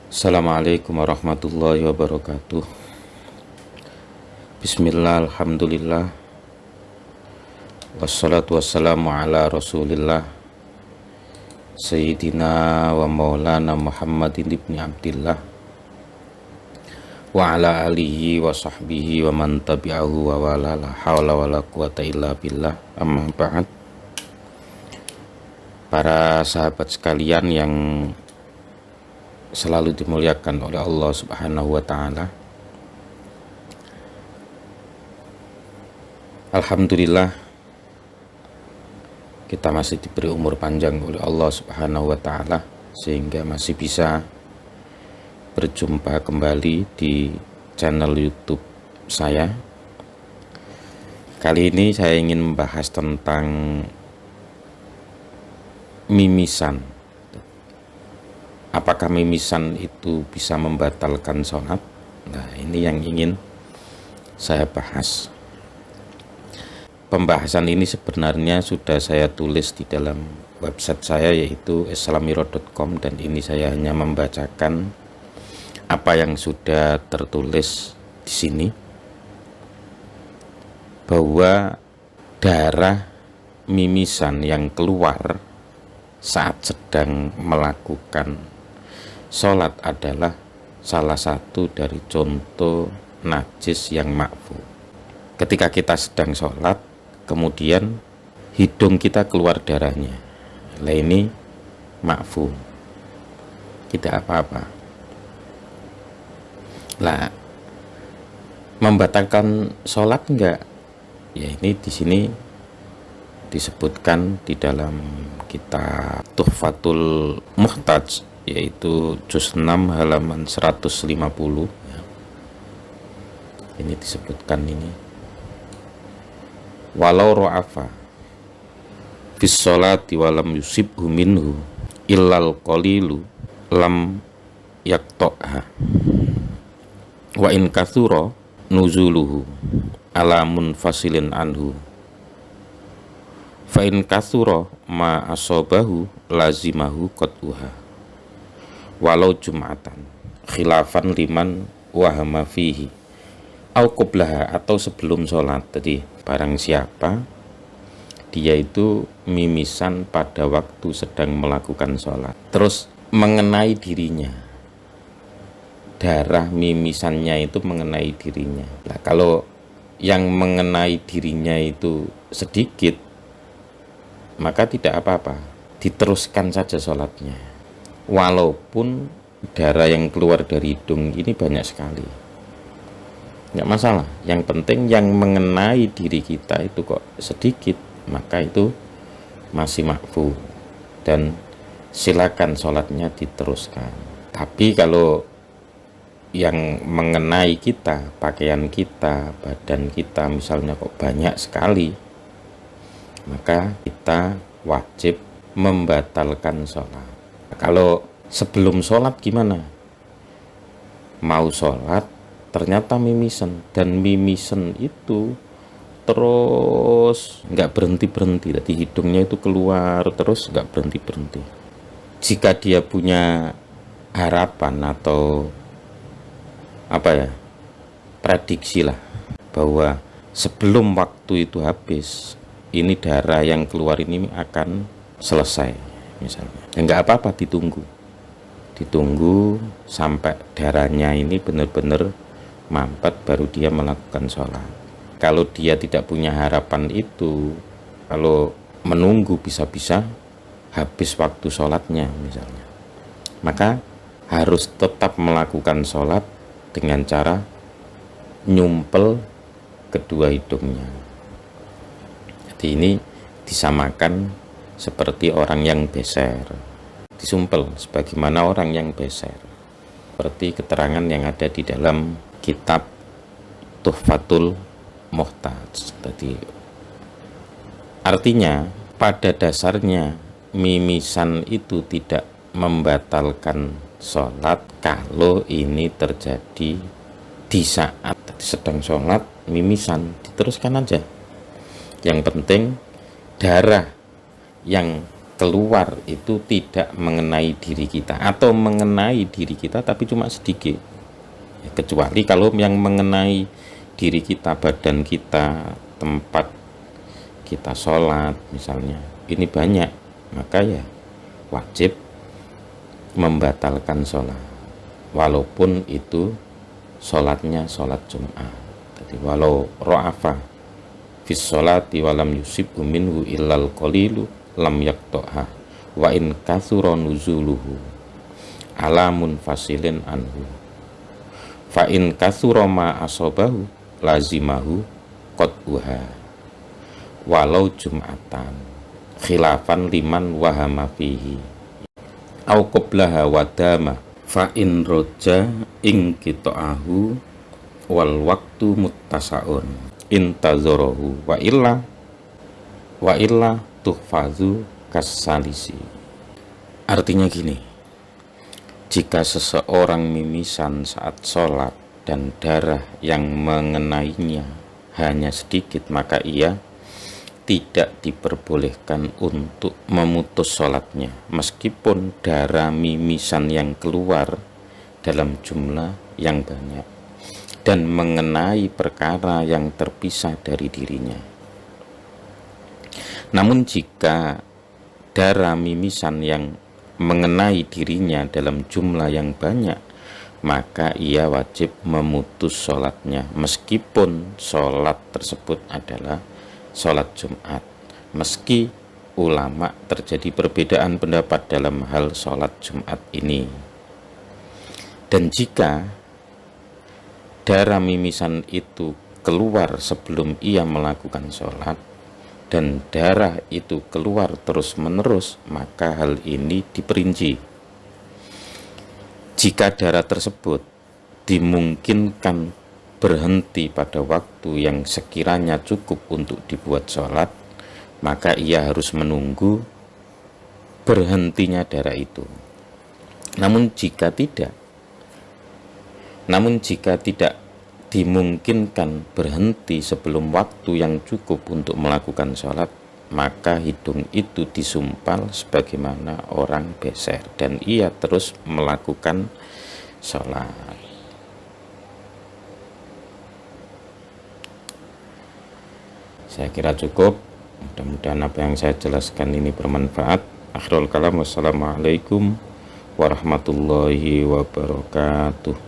Assalamualaikum warahmatullahi wabarakatuh. Bismillah, alhamdulillah, wassalatu wassalamu ala rasulillah Sayyidina wa maulana Muhammadin ibni Abdillah wa ala alihi wa sahbihi wa man tabi'ahu wa wala la hawla wa la quwata illa billah, amma ba'd. Para sahabat sekalian yang selalu dimuliakan oleh Allah Subhanahu wa ta'ala, alhamdulillah kita masih diberi umur panjang oleh Allah Subhanahu wa ta'ala sehingga masih bisa berjumpa kembali di channel YouTube saya. Kali ini saya ingin membahas tentang mimisan. Apakah mimisan itu bisa membatalkan sholat? Nah, ini yang ingin saya bahas. Pembahasan ini sebenarnya sudah saya tulis di dalam website saya, yaitu islamiro.com, dan ini saya hanya membacakan apa yang sudah tertulis di sini, bahwa darah mimisan yang keluar saat sedang melakukan sholat adalah salah satu dari contoh najis yang makfu. Ketika kita sedang sholat, kemudian hidung kita keluar darahnya, lah ini makfu, tidak apa-apa. Lah, membatalkan sholat enggak? Ya, ini di sini disebutkan di dalam kitab Tuhfatul Muhtaj, yaitu juz 6 halaman 150 ya. Ini disebutkan ini, walau ra'afa fis sholati walam yusibhu minhu illal qalilu lam yaqta'ha wa in kathura nuzuluhu ala munfasilin anhu fa in kathura ma asobahu lazimahu qat'uha walau jum'atan khilafan liman wahama fihi au qoblaha, atau sebelum sholat. Jadi barang siapa dia itu mimisan pada waktu sedang melakukan sholat, terus mengenai dirinya, darah mimisannya itu mengenai dirinya. Nah, kalau yang mengenai dirinya itu sedikit, maka tidak apa-apa, diteruskan saja sholatnya, walaupun darah yang keluar dari hidung ini banyak sekali, nggak masalah. Yang penting yang mengenai diri kita itu kok sedikit, maka itu masih makfu dan silakan sholatnya diteruskan. Tapi kalau yang mengenai kita, pakaian kita, badan kita misalnya kok banyak sekali, maka kita wajib membatalkan sholat. Kalau sebelum sholat gimana? Mau sholat ternyata mimisan, dan mimisan itu terus nggak berhenti-berhenti, jadi hidungnya itu keluar terus nggak berhenti-berhenti. Jika dia punya harapan atau prediksi lah, bahwa sebelum waktu itu habis, ini darah yang keluar ini akan selesai misalnya, nggak apa-apa, ditunggu sampai darahnya ini benar-benar mampet baru dia melakukan sholat. Kalau dia tidak punya harapan itu, kalau menunggu bisa-bisa habis waktu sholatnya misalnya, maka harus tetap melakukan sholat dengan cara nyumpel kedua hidungnya. Jadi ini disamakan seperti orang yang beser, disumpel sebagaimana orang yang beser, seperti keterangan yang ada di dalam kitab Tuhfatul Muhtaj. Jadi artinya pada dasarnya mimisan itu tidak membatalkan sholat kalau ini terjadi di saat sedang sholat. Mimisan diteruskan aja, yang penting darah yang keluar itu tidak mengenai diri kita, atau mengenai diri kita tapi cuma sedikit. Ya, kecuali kalau yang mengenai diri kita, badan kita, tempat kita sholat misalnya, ini banyak, maka ya wajib membatalkan sholat, walaupun itu sholatnya sholat Jumat. Jadi walau ro'afa fis sholati walam yusibhu minhu illal qalilu lam yaktoha wa in kathura nuzuluhu alamun fasilin anhu fa in kathura ma asobahu lazimahu qot'uha walau jum'atan khilafan liman wahama fihi au qoblaha wadama fa in roja ing kita'ahu wal waktu muttasaun intazorohu wa illa tuhfazu kasalisi. Artinya gini, jika seseorang mimisan saat sholat dan darah yang mengenainya hanya sedikit, maka ia tidak diperbolehkan untuk memutus sholatnya, meskipun darah mimisan yang keluar dalam jumlah yang banyak dan mengenai perkara yang terpisah dari dirinya. Namun jika darah mimisan yang mengenai dirinya dalam jumlah yang banyak, maka ia wajib memutus sholatnya, meskipun sholat tersebut adalah sholat Jumat. Meski ulama terjadi perbedaan pendapat dalam hal sholat Jumat ini. Dan jika darah mimisan itu keluar sebelum ia melakukan sholat, dan darah itu keluar terus-menerus, maka hal ini diperinci. Jika darah tersebut dimungkinkan berhenti pada waktu yang sekiranya cukup untuk dibuat sholat, maka ia harus menunggu berhentinya darah itu. Namun jika tidak dimungkinkan berhenti sebelum waktu yang cukup untuk melakukan sholat, maka hidung itu disumpal sebagaimana orang beser dan ia terus melakukan sholat. Saya kira cukup. Mudah-mudahan apa yang saya jelaskan ini bermanfaat. Akhirul kalam, wassalamualaikum warahmatullahi wabarakatuh.